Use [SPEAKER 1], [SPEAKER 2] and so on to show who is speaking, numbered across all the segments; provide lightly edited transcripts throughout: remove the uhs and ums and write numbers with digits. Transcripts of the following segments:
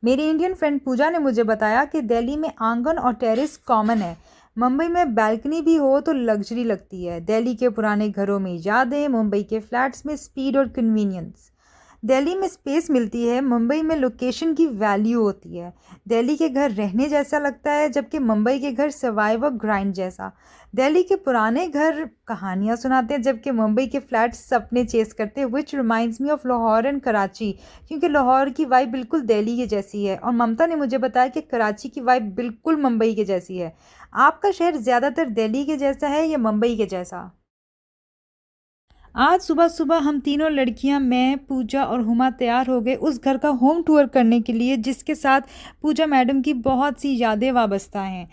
[SPEAKER 1] मेरी Indian friend पूजा ने मुझे बताया कि दिल्ली में आंगन और टेरेस कॉमन है। मुंबई में बैल्कनी भी हो तो लग्जरी लगती है। दिल्ली के पुराने घरों में यादें, मुंबई के फ्लैट्स में स्पीड और कन्वीनियंस। दिल्ली में स्पेस मिलती है, मुंबई में लोकेशन की वैल्यू होती है। दिल्ली के घर रहने जैसा लगता है, जबकि मुंबई के घर सर्वाइव और ग्राइंड जैसा। दिल्ली के पुराने घर कहानियाँ सुनाते हैं, जबकि मुंबई के फ्लैट्स सपने चेस करते हैं। Which reminds me of Lahore and Karachi, क्योंकि लाहौर की वाइब बिल्कुल दिल्ली के जैसी है और ममता ने मुझे बताया कि कराची की वाइब बिल्कुल मुंबई के जैसी है। आपका शहर ज़्यादातर दिल्ली के जैसा है या मुंबई के जैसा? आज सुबह सुबह हम तीनों लड़कियां, मैं, पूजा और हुमा तैयार हो गए उस घर का होम टूर करने के लिए जिसके साथ पूजा मैडम की बहुत सी यादें वाबस्ता हैं।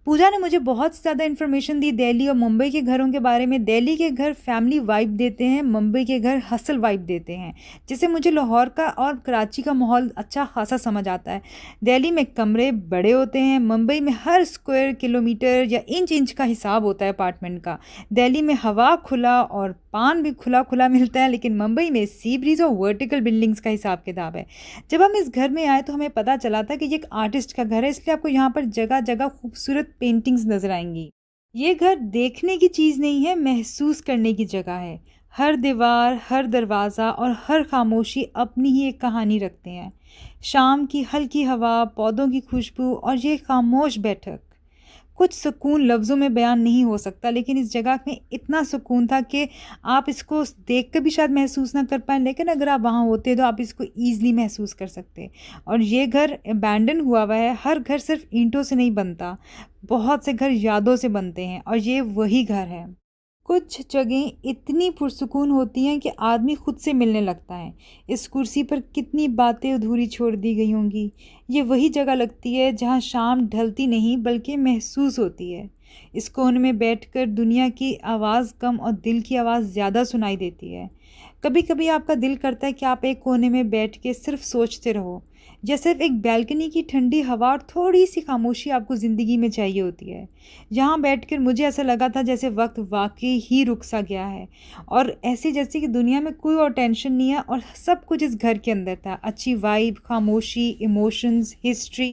[SPEAKER 1] पूजा ने मुझे बहुत ज़्यादा इन्फॉर्मेशन दी दिल्ली और मुंबई के घरों के बारे में। दिल्ली के घर फैमिली वाइब देते हैं, मुंबई के घर हसल वाइब देते हैं। जैसे मुझे लाहौर का और कराची का माहौल अच्छा खासा समझ आता है। दिल्ली में कमरे बड़े होते हैं, मुंबई में हर स्क्वायर किलोमीटर या इंच इंच का हिसाब होता है अपार्टमेंट का। दिल्ली में हवा खुला और पान भी खुला खुला मिलता है, लेकिन मुंबई में सी ब्रीज और वर्टिकल बिल्डिंग्स का हिसाब किताब है। जब हम इस घर में आए तो हमें पता चला था कि ये एक आर्टिस्ट का घर है, इसलिए आपको यहाँ पर जगह जगह खूबसूरत पेंटिंग्स नजर आएंगी। ये घर देखने की चीज़ नहीं है, महसूस करने की जगह है। हर दीवार, हर दरवाज़ा और हर खामोशी अपनी ही एक कहानी रखते हैं। शाम की हल्की हवा, पौधों की खुशबू और ये खामोश बैठक, कुछ सुकून लफ्ज़ों में बयान नहीं हो सकता। लेकिन इस जगह में इतना सुकून था कि आप इसको देख कर भी शायद महसूस ना कर पाएँ, लेकिन अगर आप वहाँ होते तो आप इसको ईज़िली महसूस कर सकते। और ये घर अबैंडन हुआ है। हर घर सिर्फ ईंटों से नहीं बनता, बहुत से घर यादों से बनते हैं और ये वही घर है। कुछ जगह इतनी पुरसुकून होती हैं कि आदमी खुद से मिलने लगता है। इस कुर्सी पर कितनी बातें अधूरी छोड़ दी गई होंगी। ये वही जगह लगती है जहाँ शाम ढलती नहीं बल्कि महसूस होती है। इस कोने में बैठकर दुनिया की आवाज़ कम और दिल की आवाज़ ज़्यादा सुनाई देती है। कभी कभी आपका दिल करता है कि आप एक कोने में बैठ के सिर्फ सोचते रहो, या सिर्फ एक बैल्कनी की ठंडी हवा और थोड़ी सी खामोशी आपको ज़िंदगी में चाहिए होती है। यहाँ बैठकर मुझे ऐसा लगा था जैसे वक्त वाकई ही रुक सा गया है, और ऐसे जैसे कि दुनिया में कोई और टेंशन नहीं है और सब कुछ इस घर के अंदर था। अच्छी वाइब, खामोशी, इमोशंस, हिस्ट्री।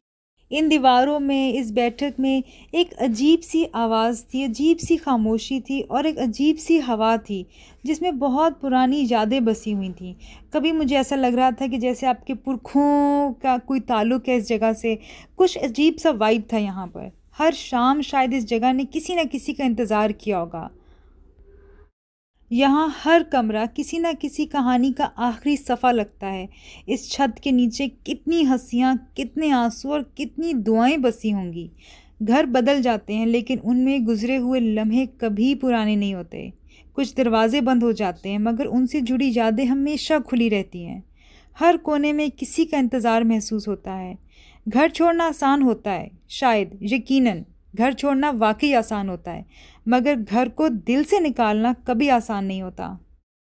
[SPEAKER 1] इन दीवारों में, इस बैठक में एक अजीब सी आवाज़ थी, अजीब सी खामोशी थी और एक अजीब सी हवा थी जिसमें बहुत पुरानी यादें बसी हुई थी। कभी मुझे ऐसा लग रहा था कि जैसे आपके पुरखों का कोई ताल्लुक़ है इस जगह से। कुछ अजीब सा वाइब था यहाँ पर। हर शाम शायद इस जगह ने किसी न किसी का इंतज़ार किया होगा। यहाँ हर कमरा किसी न किसी कहानी का आखिरी सफ़ा लगता है। इस छत के नीचे कितनी हंसियाँ, कितने आंसू और कितनी दुआएं बसी होंगी। घर बदल जाते हैं लेकिन उनमें गुजरे हुए लम्हे कभी पुराने नहीं होते। कुछ दरवाजे बंद हो जाते हैं मगर उनसे जुड़ी यादें हमेशा खुली रहती हैं। हर कोने में किसी का इंतज़ार महसूस होता है। घर छोड़ना आसान होता है शायद, यकीनन घर छोड़ना वाकई आसान होता है, मगर घर को दिल से निकालना कभी आसान नहीं होता।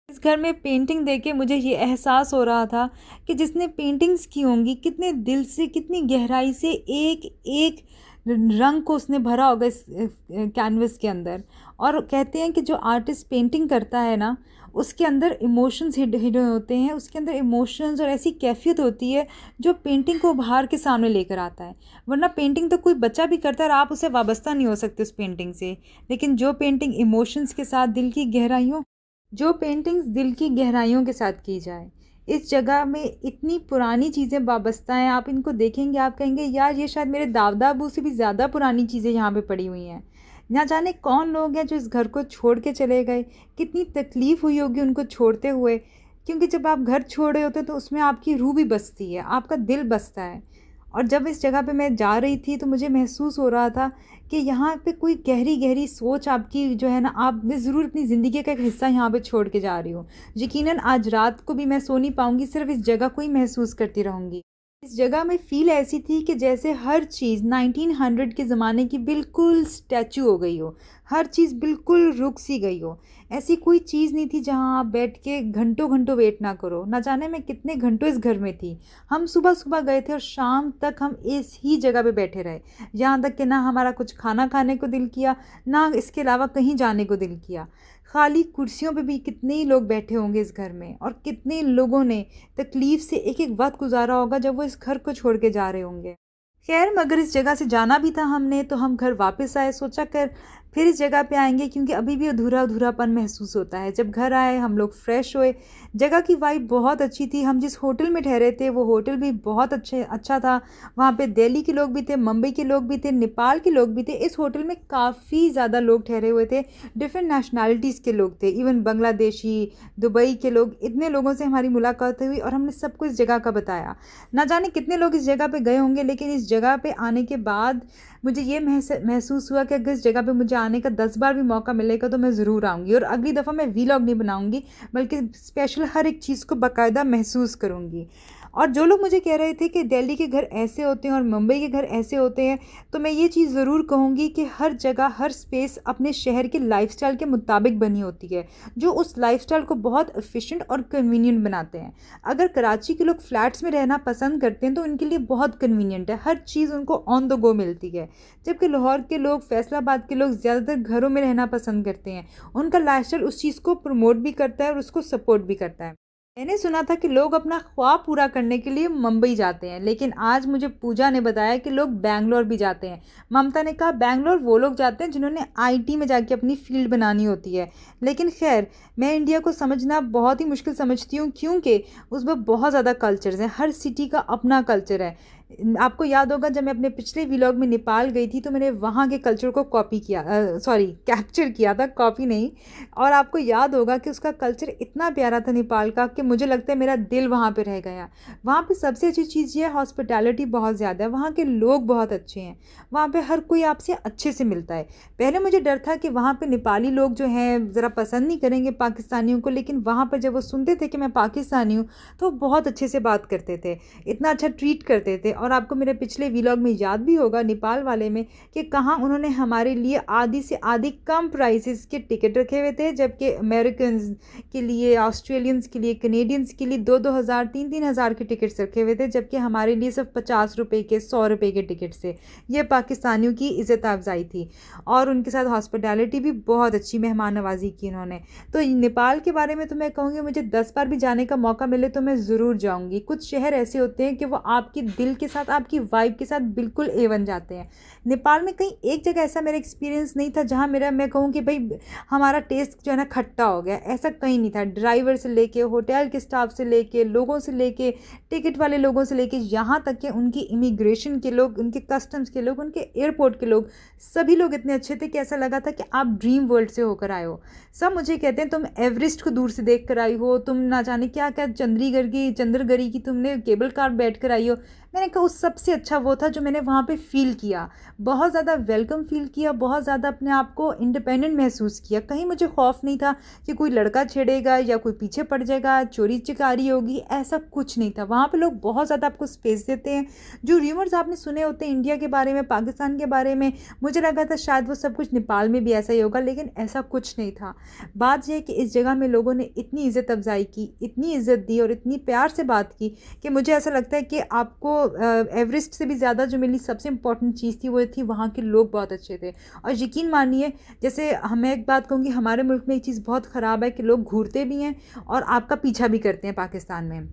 [SPEAKER 1] इस घर में पेंटिंग देख के मुझे ये एहसास हो रहा था कि जिसने पेंटिंग्स की होंगी कितने दिल से, कितनी गहराई से एक एक रंग को उसने भरा होगा इस कैनवस के अंदर। और कहते हैं कि जो आर्टिस्ट पेंटिंग करता है ना, उसके अंदर इमोशंस हिडन होते हैं, उसके अंदर इमोशंस और ऐसी कैफियत होती है जो पेंटिंग को उभार के सामने लेकर आता है। वरना पेंटिंग तो कोई बच्चा भी करता है और आप उससे वाबस्ता नहीं हो सकते उस पेंटिंग से। लेकिन जो पेंटिंग इमोशंस के साथ, दिल की गहराइयों, जो पेंटिंग्स दिल की गहराइयों के साथ की जाए। इस जगह में इतनी पुरानी चीज़ें वाबस्ता हैं, आप इनको देखेंगे आप कहेंगे यार ये शायद मेरे दादा से भी ज़्यादा पुरानी चीज़ें यहाँ पे पड़ी हुई हैं। ना जाने कौन लोग हैं जो इस घर को छोड़ के चले गए, कितनी तकलीफ़ हुई होगी उनको छोड़ते हुए। क्योंकि जब आप घर छोड़ रहे होते तो उसमें आपकी रूह भी बसती है, आपका दिल बसता है। और जब इस जगह पे मैं जा रही थी तो मुझे महसूस हो रहा था कि यहाँ पे कोई गहरी गहरी सोच आपकी जो है ना, आप ज़रूर अपनी ज़िंदगी का एक हिस्सा यहाँ पे छोड़ के जा रही हो। यकीनन आज रात को भी मैं सो नहीं पाऊँगी, सिर्फ इस जगह को ही महसूस करती रहूँगी। इस जगह में फ़ील ऐसी थी कि जैसे हर चीज़ 1900 के ज़माने की बिल्कुल स्टैचू हो गई हो, हर चीज़ बिल्कुल रुक सी गई हो। ऐसी कोई चीज़ नहीं थी जहाँ आप बैठ के घंटों घंटों वेट ना करो। ना जाने मैं कितने घंटों इस घर में थी। हम सुबह सुबह गए थे और शाम तक हम इस ही जगह पे बैठे रहे, यहाँ तक कि ना हमारा कुछ खाना खाने को दिल किया, ना इसके अलावा कहीं जाने को दिल किया। खाली कुर्सियों पे भी कितने ही लोग बैठे होंगे इस घर में, और कितने लोगों ने तकलीफ़ से एक-एक वक़्त गुज़ारा होगा जब वो इस घर को छोड़ के जा रहे होंगे। ख़ैर मगर इस जगह से जाना भी था हमने, तो हम घर वापस आए, सोचा कर फिर इस जगह पे आएँगे, क्योंकि अभी भी अधूरा-अधूरापन महसूस होता है। जब घर आए हम लोग फ्रेश हुए, जगह की वाइब बहुत अच्छी थी। हम जिस होटल में ठहरे थे वो होटल भी बहुत अच्छा था। वहाँ पे दिल्ली के लोग भी थे, मुंबई के लोग भी थे, नेपाल के लोग भी थे। इस होटल में काफ़ी ज़्यादा लोग ठहरे हुए थे, डिफरेंट नेशनैलिटीज़ के लोग थे, इवन बांग्लादेशी, दुबई के लोग। इतने लोगों से हमारी मुलाकात हुई और हमने सबको इस जगह का बताया। ना जाने कितने लोग इस जगह पे गए होंगे, लेकिन इस जगह पे आने के बाद मुझे ये महसूस हुआ कि अगर इस जगह पे मुझे आने का 10 बार भी मौका मिलेगा तो मैं ज़रूर आऊँगी, और अगली दफ़ा मैं वीलॉग नहीं बनाऊँगी, बल्कि स्पेशल हर एक चीज़ को बाकायदा महसूस करूँगी। और जो लोग मुझे कह रहे थे कि दिल्ली के घर ऐसे होते हैं और मुंबई के घर ऐसे होते हैं, तो मैं ये चीज़ ज़रूर कहूँगी कि हर जगह, हर स्पेस अपने शहर के लाइफ़स्टाइल के मुताबिक बनी होती है, जो उस लाइफ़स्टाइल को बहुत एफिशिएंट और कन्वीनिएंट बनाते हैं। अगर कराची के लोग फ्लैट्स में रहना पसंद करते हैं तो उनके लिए बहुत कन्वीनिएंट है, हर चीज़ उनको ऑन द गो मिलती है। जबकि लाहौर के लोग, फैसलाबाद के लोग ज़्यादातर घरों में रहना पसंद करते हैं। उनका लाइफ़स्टाइल उस चीज़ को प्रमोट भी करता है और उसको सपोर्ट भी करता है। मैंने सुना था कि लोग अपना ख्वाब पूरा करने के लिए मुंबई जाते हैं, लेकिन आज मुझे पूजा ने बताया कि लोग बैंगलोर भी जाते हैं। ममता ने कहा बैंगलोर वो लोग जाते हैं जिन्होंने आईटी में जाके अपनी फील्ड बनानी होती है। लेकिन खैर, मैं इंडिया को समझना बहुत ही मुश्किल समझती हूँ, क्योंकि उसमें बहुत ज़्यादा कल्चर्स हैं, हर सिटी का अपना कल्चर है। आपको याद होगा जब मैं अपने पिछले व्लॉग में नेपाल गई थी तो मैंने वहाँ के कल्चर को कैप्चर किया था, कॉपी नहीं। और आपको याद होगा कि उसका कल्चर इतना प्यारा था नेपाल का कि मुझे लगता है मेरा दिल वहाँ पे रह गया। वहाँ पे सबसे अच्छी चीज़ ये है, हॉस्पिटैलिटी बहुत ज़्यादा है, वहाँ के लोग बहुत अच्छे हैं, वहाँ पे हर कोई आपसे अच्छे से मिलता है। पहले मुझे डर था कि वहाँ पे नेपाली लोग जो हैं ज़रा पसंद नहीं करेंगे पाकिस्तानियों को, लेकिन वहाँ पर जब वो सुनते थे कि मैं पाकिस्तानी हूँ तो वो बहुत अच्छे से बात करते थे, इतना अच्छा ट्रीट करते थे। और आपको मेरे पिछले व्लॉग में याद भी होगा नेपाल वाले में, कि कहाँ उन्होंने हमारे लिए आधी से आधी कम प्राइसेस के टिकट रखे हुए थे, जबकि अमेरिकन के लिए, ऑस्ट्रेलियंस के लिए, कनेडियंस के लिए 2-2 हज़ार 3-3 हज़ार के टिकट्स रखे हुए थे, जबकि हमारे लिए सिर्फ 50 रुपये के, 100 रुपये के टिकट से। ये पाकिस्तानियों की इज़्ज़त अफजाई थी, और उनके साथ हॉस्पिटैलिटी भी बहुत अच्छी, मेहमान नवाजी की उन्होंने। तो नेपाल के बारे में तो मैं कहूँगी मुझे 10 बार भी जाने का मौका मिले तो मैं ज़रूर जाऊँगी। कुछ शहर ऐसे होते हैं कि वो आपके दिल के साथ, आपकी वाइब के साथ बिल्कुल ए बन जाते हैं। नेपाल में कहीं एक जगह ऐसा मेरा एक्सपीरियंस नहीं था जहाँ मैं कहूँ कि भाई हमारा टेस्ट जो है ना खट्टा हो गया, ऐसा कहीं नहीं था। ड्राइवर से लेके, होटल के स्टाफ से लेके, लोगों से लेके, टिकट वाले लोगों से लेके, यहाँ तक कि उनकी इमिग्रेशन के लोग, उनके कस्टम्स के लोग, उनके एयरपोर्ट के लोग, सभी लोग इतने अच्छे थे कि ऐसा लगा था कि आप ड्रीम वर्ल्ड से होकर आए हो। सब मुझे कहते हैं तुम एवरेस्ट को दूर से देख कर आई हो, तुम ना जाने क्या क्या चंद्रगढ़ी की तुमने केबल कार बैठ कर आई हो। मैंने कहा उस सबसे अच्छा वो था जो मैंने वहाँ पे फ़ील किया, बहुत ज़्यादा वेलकम फ़ील किया, बहुत ज़्यादा अपने आप को इंडिपेंडेंट महसूस किया। कहीं मुझे खौफ नहीं था कि कोई लड़का छेड़ेगा या कोई पीछे पड़ जाएगा, चोरी चिकारी होगी, ऐसा कुछ नहीं था। वहाँ पे लोग बहुत ज़्यादा आपको स्पेस देते हैं। जो र्यूमर्स आपने सुने होते हैं इंडिया के बारे में, पाकिस्तान के बारे में, मुझे लगा था शायद वो सब कुछ नेपाल में भी ऐसा ही होगा, लेकिन ऐसा कुछ नहीं था। बात यह है कि इस जगह में लोगों ने इतनी इज़्ज़त अफजाई की, इतनी इज़्ज़त दी और इतनी प्यार से बात की कि मुझे ऐसा लगता है कि आपको एवरेस्ट से भी ज़्यादा जो मेरी सबसे इम्पॉर्टेंट चीज़ थी वो थी वहाँ के लोग बहुत अच्छे थे। और यकीन मानिए, जैसे मैं एक बात कहूँगी, हमारे मुल्क में एक चीज़ बहुत ख़राब है कि लोग घूरते भी हैं और आपका पीछा भी करते हैं पाकिस्तान में,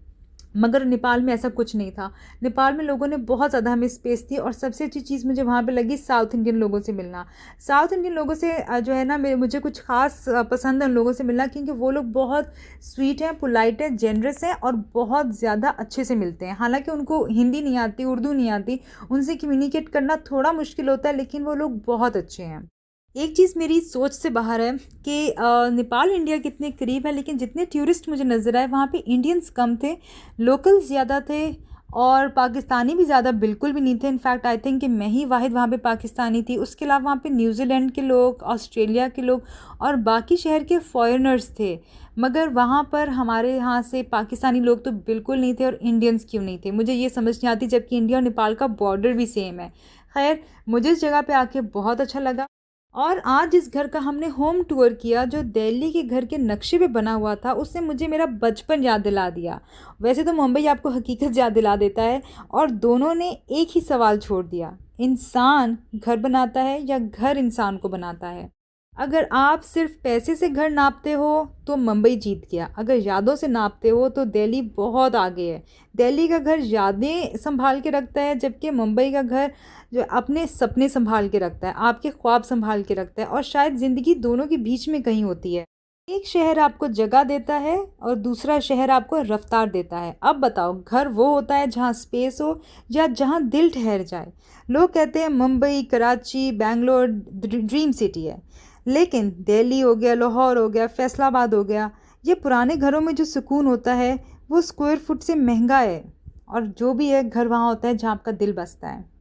[SPEAKER 1] मगर नेपाल में ऐसा कुछ नहीं था। नेपाल में लोगों ने बहुत ज़्यादा हमें स्पेस दी, और सबसे अच्छी चीज़ मुझे वहाँ पे लगी साउथ इंडियन लोगों से मिलना। साउथ इंडियन लोगों से जो है ना, मुझे कुछ ख़ास पसंद है उन लोगों से मिलना, क्योंकि वो लोग बहुत स्वीट हैं, पोलाइट हैं, जेनरस हैं और बहुत ज़्यादा अच्छे से मिलते हैं। हालाँकि उनको हिंदी नहीं आती, उर्दू नहीं आती, उनसे कम्युनिकेट करना थोड़ा मुश्किल होता है, लेकिन वो लोग बहुत अच्छे हैं। एक चीज़ मेरी सोच से बाहर है कि नेपाल इंडिया कितने करीब है, लेकिन जितने टूरिस्ट मुझे नज़र आए वहाँ पे इंडियंस कम थे, लोकल्स ज़्यादा थे, और पाकिस्तानी भी ज़्यादा बिल्कुल भी नहीं थे। इनफैक्ट आई थिंक कि मैं ही वाहिद वहाँ पे पाकिस्तानी थी। उसके अलावा वहाँ पे न्यूजीलैंड के लोग, ऑस्ट्रेलिया के लोग और बाकी शहर के फॉरेनर्स थे, मगर वहाँ पर हमारे यहाँ से पाकिस्तानी लोग तो बिल्कुल नहीं थे, और इंडियंस क्यों नहीं थे मुझे ये समझ नहीं आती, जबकि इंडिया और नेपाल का बॉर्डर भी सेम है। खैर, मुझे इस जगह पे आके बहुत अच्छा लगा। और आज जिस घर का हमने होम टूर किया, जो दिल्ली के घर के नक्शे पे बना हुआ था, उसने मुझे मेरा बचपन याद दिला दिया। वैसे तो मुंबई आपको हकीकत याद दिला देता है, और दोनों ने एक ही सवाल छोड़ दिया, इंसान घर बनाता है या घर इंसान को बनाता है। अगर आप सिर्फ पैसे से घर नापते हो तो मुंबई जीत गया। अगर यादों से नापते हो तो दिल्ली बहुत आगे है। दिल्ली का घर यादें संभाल के रखता है, जबकि मुंबई का घर जो अपने सपने संभाल के रखता है, आपके ख्वाब संभाल के रखता है, और शायद ज़िंदगी दोनों के बीच में कहीं होती है। एक शहर आपको जगह देता है और दूसरा शहर आपको रफ्तार देता है। अब बताओ, घर वो होता है जहाँ स्पेस हो या जहाँ दिल ठहर जाए। लोग कहते हैं मुंबई, कराची, बेंगलोर ड्रीम सिटी है, लेकिन दिल्ली हो गया, लाहौर हो गया, फैसलाबाद हो गया, ये पुराने घरों में जो सुकून होता है वो स्क्वायर फुट से महंगा है। और जो भी है, घर वहाँ होता है जहाँ आपका दिल बसता है।